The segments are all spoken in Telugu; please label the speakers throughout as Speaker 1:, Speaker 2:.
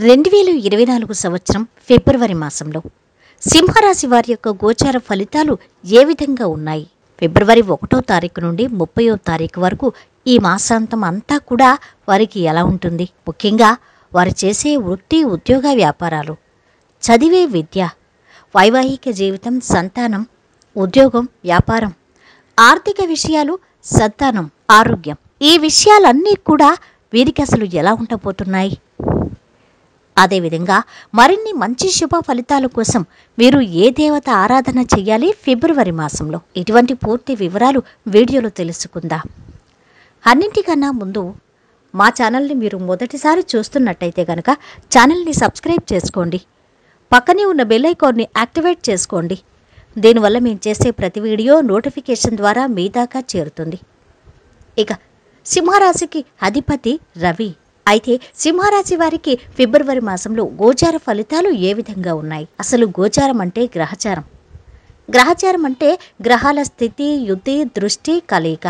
Speaker 1: 2024 సంవత్సరం ఫిబ్రవరి మాసంలో సింహరాశి వారి యొక్క గోచార ఫలితాలు ఏ విధంగా ఉన్నాయి? ఫిబ్రవరి 1వ తారీఖు నుండి 30వ తారీఖు వరకు ఈ మాసాంతం అంతా కూడా వారికి ఎలా ఉంటుంది? ముఖ్యంగా వారు చేసే వృత్తి, ఉద్యోగ, వ్యాపారాలు, చదివే విద్య, వైవాహిక జీవితం, సంతానం, ఉద్యోగం, వ్యాపారం, ఆర్థిక విషయాలు, సంతానం, ఆరోగ్యం, ఈ విషయాలన్నీ కూడా వీరికి అసలు ఎలా ఉండబోతున్నాయి? అదేవిధంగా మరిన్ని మంచి శుభ ఫలితాల కోసం మీరు ఏ దేవత ఆరాధన చెయ్యాలి ఫిబ్రవరి మాసంలో? ఇటువంటి పూర్తి వివరాలు వీడియోలో తెలుసుకుందాం. అన్నింటికన్నా ముందు మా ఛానల్ని మీరు మొదటిసారి చూస్తున్నట్టయితే కనుక ఛానల్ని సబ్స్క్రైబ్ చేసుకోండి. పక్కనే ఉన్న బెల్ ఐకాన్ని యాక్టివేట్ చేసుకోండి. దీనివల్ల మేము చేసే ప్రతి వీడియో నోటిఫికేషన్ ద్వారా మీ దాకా చేరుతుంది. ఇక సింహరాశికి అధిపతి రవి. అయితే సింహరాశి వారికి ఫిబ్రవరి మాసంలో గోచార ఫలితాలు ఏ విధంగా ఉన్నాయి? అసలు గోచారం అంటే గ్రహచారం. గ్రహచారం అంటే గ్రహాల స్థితి, యుతి, దృష్టి, కలయిక,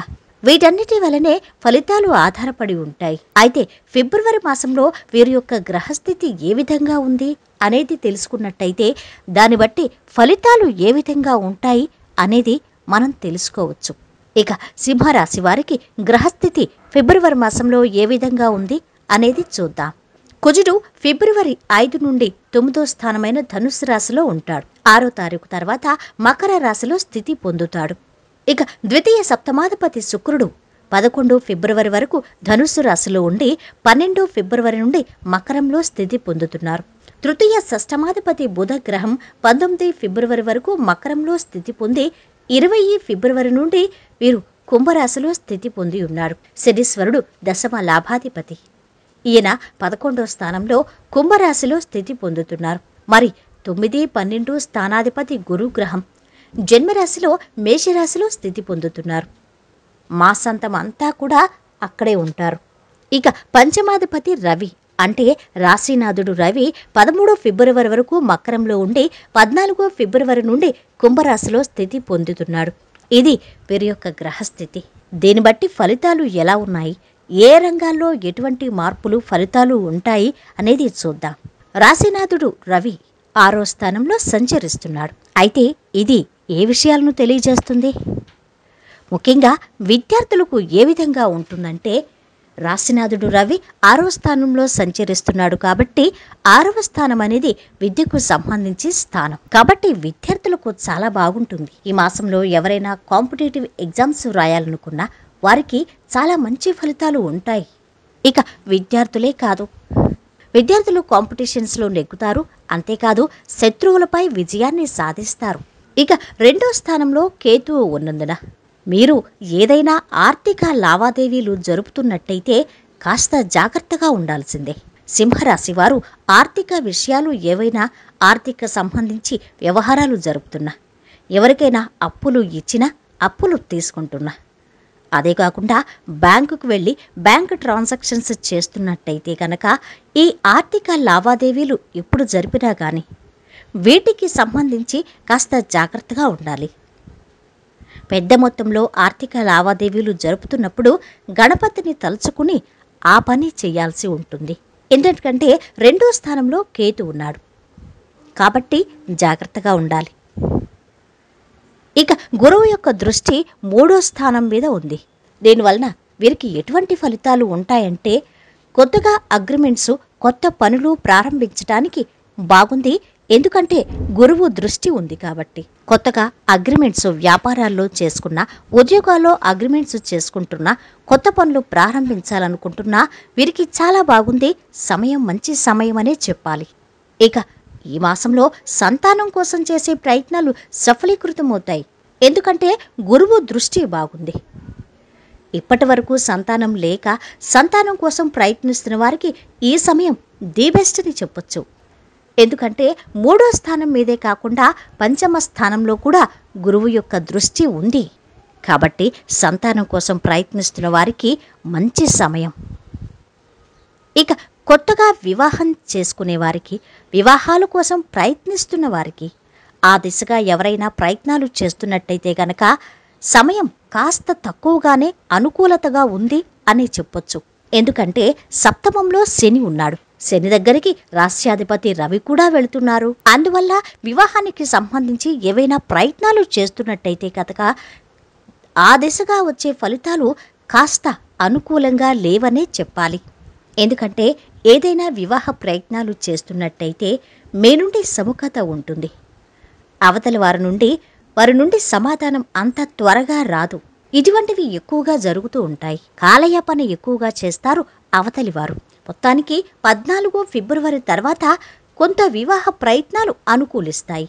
Speaker 1: వీటన్నిటి వలనే ఫలితాలు ఆధారపడి ఉంటాయి. అయితే ఫిబ్రవరి మాసంలో వీరి యొక్క గ్రహస్థితి ఏ విధంగా ఉంది అనేది తెలుసుకున్నట్టయితే దాన్ని బట్టి ఫలితాలు ఏ విధంగా ఉంటాయి అనేది మనం తెలుసుకోవచ్చు. ఇక సింహరాశి వారికి గ్రహస్థితి ఫిబ్రవరి మాసంలో ఏ విధంగా ఉంది అనేది చూద్దాం. కుజుడు ఫిబ్రవరి 5 నుండి 9వ స్థానమైన ధనుస్సు రాశిలో ఉంటాడు. 6వ తారీఖు తర్వాత మకర రాశిలో స్థితి పొందుతాడు. ఇక ద్వితీయ సప్తమాధిపతి శుక్రుడు 11 ఫిబ్రవరి వరకు ధనుస్సు రాశిలో ఉండి 12 ఫిబ్రవరి నుండి మకరంలో స్థితి పొందుతున్నారు. తృతీయ షష్టమాధిపతి బుధ గ్రహం 19 ఫిబ్రవరి వరకు మకరంలో స్థితి పొంది 20 ఫిబ్రవరి నుండి వీరు కుంభరాశిలో స్థితి పొంది ఉన్నాడు. శనీశ్వరుడు దశమ లాభాధిపతి. ఈయన 11వ స్థానంలో కుంభరాశిలో స్థితి పొందుతున్నారు. మరి 9, 12 స్థానాధిపతి గురుగ్రహం జన్మరాశిలో మేషరాశిలో స్థితి పొందుతున్నారు. మాసాంతం అంతా కూడా అక్కడే ఉంటారు. ఇక పంచమాధిపతి రవి అంటే రాశినాథుడు రవి 13 ఫిబ్రవరి వరకు మకరంలో ఉండి 14 ఫిబ్రవరి నుండి కుంభరాశిలో స్థితి పొందుతున్నాడు. ఇది వీరి యొక్క గ్రహస్థితి. దీన్ని బట్టి ఫలితాలు ఎలా ఉన్నాయి, ఏ రంగాల్లో ఎటువంటి మార్పులు, ఫలితాలు ఉంటాయి అనేది చూద్దాం. రాశినాథుడు రవి 6వ స్థానంలో సంచరిస్తున్నాడు. అయితే ఇది ఏ విషయాలను తెలియజేస్తుంది? ముఖ్యంగా విద్యార్థులకు ఏ విధంగా ఉంటుందంటే, రాశినాథుడు రవి 6వ స్థానంలో సంచరిస్తున్నాడు కాబట్టి 6వ స్థానం అనేది విద్యకు సంబంధించి స్థానం. కాబట్టి విద్యార్థులకు చాలా బాగుంటుంది. ఈ మాసంలో ఎవరైనా కాంపిటేటివ్ ఎగ్జామ్స్ రాయాలనుకున్నా వారికి చాలా మంచి ఫలితాలు ఉంటాయి. ఇక విద్యార్థులే కాదు, విద్యార్థులు కాంపిటీషన్స్లో నెగ్గుతారు. అంతేకాదు శత్రువులపై విజయాన్ని సాధిస్తారు. ఇక 2వ స్థానంలో కేతువు ఉన్నందున మీరు ఏదైనా ఆర్థిక లావాదేవీలు జరుపుతున్నట్టయితే కాస్త జాగ్రత్తగా ఉండాల్సిందే. సింహరాశి వారు ఆర్థిక విషయాలు ఏవైనా ఆర్థిక సంబంధించి వ్యవహారాలు జరుపుతున్నా, ఎవరికైనా అప్పులు ఇచ్చినా, అప్పులు తీసుకుంటున్నా, అదే కాకుండా బ్యాంకుకు వెళ్ళి బ్యాంక్ ట్రాన్సాక్షన్స్ చేస్తున్నట్టయితే కనుక ఈ ఆర్థిక లావాదేవీలు ఎప్పుడు జరిపినా కానీ వీటికి సంబంధించి కాస్త జాగ్రత్తగా ఉండాలి. పెద్ద మొత్తంలో ఆర్థిక లావాదేవీలు జరుపుతున్నప్పుడు గణపతిని తలుచుకుని ఆ పని చేయాల్సి ఉంటుంది. ఎందుకంటే 2వ స్థానంలో కేతు ఉన్నాడు కాబట్టి జాగ్రత్తగా ఉండాలి. ఇక గురువు యొక్క దృష్టి 3వ స్థానం మీద ఉంది. దీనివలన వీరికి ఎటువంటి ఫలితాలు ఉంటాయంటే, కొత్తగా అగ్రిమెంట్స్, కొత్త పనులు ప్రారంభించడానికి బాగుంది. ఎందుకంటే గురువు దృష్టి ఉంది కాబట్టి. కొత్తగా అగ్రిమెంట్స్ వ్యాపారాల్లో చేసుకున్నా, ఉద్యోగాల్లో అగ్రిమెంట్స్ చేసుకుంటున్నా, కొత్త పనులు ప్రారంభించాలనుకుంటున్నా వీరికి చాలా బాగుంది. సమయం మంచి సమయం అనే చెప్పాలి. ఇక ఈ మాసంలో సంతానం కోసం చేసే ప్రయత్నాలు సఫలీకృతమవుతాయి. ఎందుకంటే గురువు దృష్టి బాగుంది. ఇప్పటి వరకు సంతానం లేక సంతానం కోసం ప్రయత్నిస్తున్న వారికి ఈ సమయం ది బెస్ట్ అని చెప్పొచ్చు. ఎందుకంటే 3వ స్థానం మీదే కాకుండా 5వ స్థానంలో కూడా గురువు యొక్క దృష్టి ఉంది. కాబట్టి సంతానం కోసం ప్రయత్నిస్తున్న వారికి మంచి సమయం. ఇక కొత్తగా వివాహం చేసుకునే వారికి, వివాహాల కోసం ప్రయత్నిస్తున్న వారికి, ఆ దిశగా ఎవరైనా ప్రయత్నాలు చేస్తున్నట్టయితే గనక సమయం కాస్త తక్కువగానే అనుకూలతగా ఉంది అని చెప్పొచ్చు. ఎందుకంటే సప్తమంలో శని ఉన్నాడు. శని దగ్గరికి రాష్ట్రాధిపతి రవి కూడా వెళుతున్నారు. అందువల్ల వివాహానికి సంబంధించి ఏవైనా ప్రయత్నాలు చేస్తున్నట్టయితే కనుక ఆ దిశగా వచ్చే ఫలితాలు కాస్త అనుకూలంగా లేవనే చెప్పాలి. ఎందుకంటే ఏదైనా వివాహ ప్రయత్నాలు చేస్తున్నట్టయితే మీ నుండి సముఖత ఉంటుంది. అవతలి వారి నుండి సమాధానం అంత త్వరగా రాదు. ఇటువంటివి ఎక్కువగా జరుగుతూ ఉంటాయి. కాలయాపన ఎక్కువగా చేస్తారు అవతలివారు. మొత్తానికి 14 ఫిబ్రవరి తర్వాత కొంత వివాహ ప్రయత్నాలు అనుకూలిస్తాయి.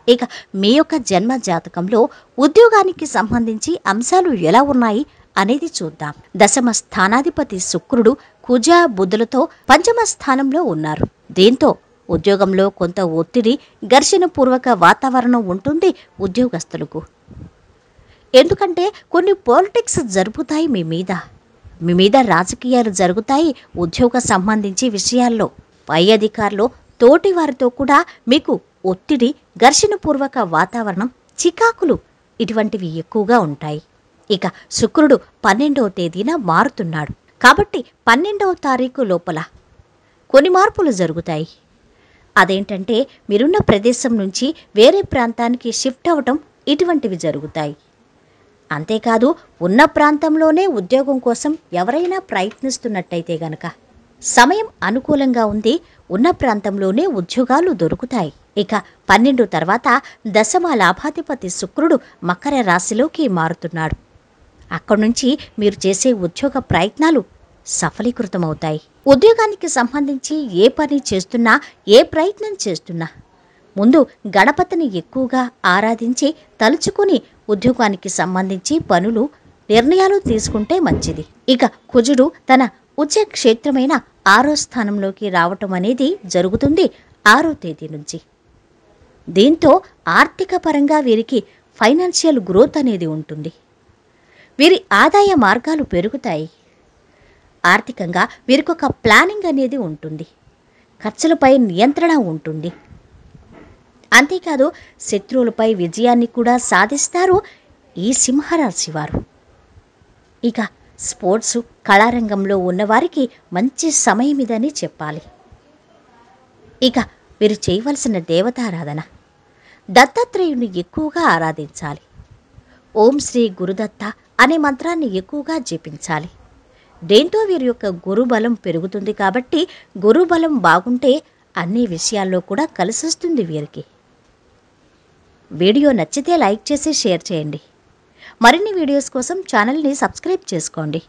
Speaker 1: ఇక మీ యొక్క జన్మ జాతకంలో ఉద్యోగానికి సంబంధించి అంశాలు ఎలా ఉన్నాయి అనేది చూద్దాం. దశమ స్థానాధిపతి శుక్రుడు కుజ బుధులతో పంచమ స్థానంలో ఉన్నారు. దీంతో ఉద్యోగంలో కొంత ఒత్తిడి, ఘర్షణపూర్వక వాతావరణం ఉంటుంది ఉద్యోగస్తులకు. ఎందుకంటే కొన్ని పాలిటిక్స్ జరుగుతాయి మీ మీద రాజకీయాలు జరుగుతాయి. ఉద్యోగ సంబంధించి విషయాల్లో పై అధికారులు, తోటి వారితో కూడా మీకు ఒత్తిడి, ఘర్షణపూర్వక వాతావరణం, చికాకులు ఇటువంటివి ఎక్కువగా ఉంటాయి. ఇక శుక్రుడు 12వ తేదీన మారుతున్నాడు. కాబట్టి 12వ తారీఖు లోపల కొన్ని మార్పులు జరుగుతాయి. అదేంటంటే మీరున్న ప్రదేశం నుంచి వేరే ప్రాంతానికి షిఫ్ట్ అవ్వటం ఇటువంటివి జరుగుతాయి. అంతేకాదు ఉన్న ప్రాంతంలోనే ఉద్యోగం కోసం ఎవరైనా ప్రయత్నిస్తున్నట్టయితే గనక సమయం అనుకూలంగా ఉంది. ఉన్న ప్రాంతంలోనే ఉద్యోగాలు దొరుకుతాయి. ఇక 12 తర్వాత దశమ లాభాధిపతి శుక్రుడు మకర రాశిలోకి మారుతున్నాడు. అక్కడి నుంచి మీరు చేసే ఉద్యోగ ప్రయత్నాలు సఫలీకృతమవుతాయి. ఉద్యోగానికి సంబంధించి ఏ పని చేస్తున్నా, ఏ ప్రయత్నం చేస్తున్నా ముందు గణపతిని ఎక్కువగా ఆరాధించి తలుచుకుని ఉద్యోగానికి సంబంధించి పనులు, నిర్ణయాలు తీసుకుంటే మంచిది. ఇక కుజుడు తన ఉచ్చ క్షేత్రమైన 6వ స్థానంలోకి రావటం అనేది జరుగుతుంది 6వ తేదీ నుంచి. దీంతో ఆర్థిక పరంగా వీరికి ఫైనాన్షియల్ గ్రోత్ అనేది ఉంటుంది. వీరి ఆదాయ మార్గాలు పెరుగుతాయి. ఆర్థికంగా వీరికి ఒక ప్లానింగ్ అనేది ఉంటుంది. ఖర్చులపై నియంత్రణ ఉంటుంది. అంతేకాదు శత్రువులపై విజయాన్ని కూడా సాధిస్తారు ఈ సింహరాశి వారు. ఇక స్పోర్ట్స్, కళారంగంలో ఉన్నవారికి మంచి సమయం ఇదని చెప్పాలి. ఇక వీరు చేయవలసిన దేవతారాధన దత్తాత్రేయుని ఎక్కువగా ఆరాధించాలి. ఓం శ్రీ గురుదత్త అనే మంత్రాన్ని ఎక్కువగా జపించాలి. దీంతో వీరి యొక్క గురుబలం పెరుగుతుంది. కాబట్టి గురుబలం బాగుంటే అన్ని విషయాల్లో కూడా కలిసొస్తుంది వీరికి. వీడియో నచ్చితే లైక్ చేసి షేర్ చేయండి. మరిన్ని వీడియోస్ కోసం ఛానల్ని సబ్స్క్రైబ్ చేసుకోండి.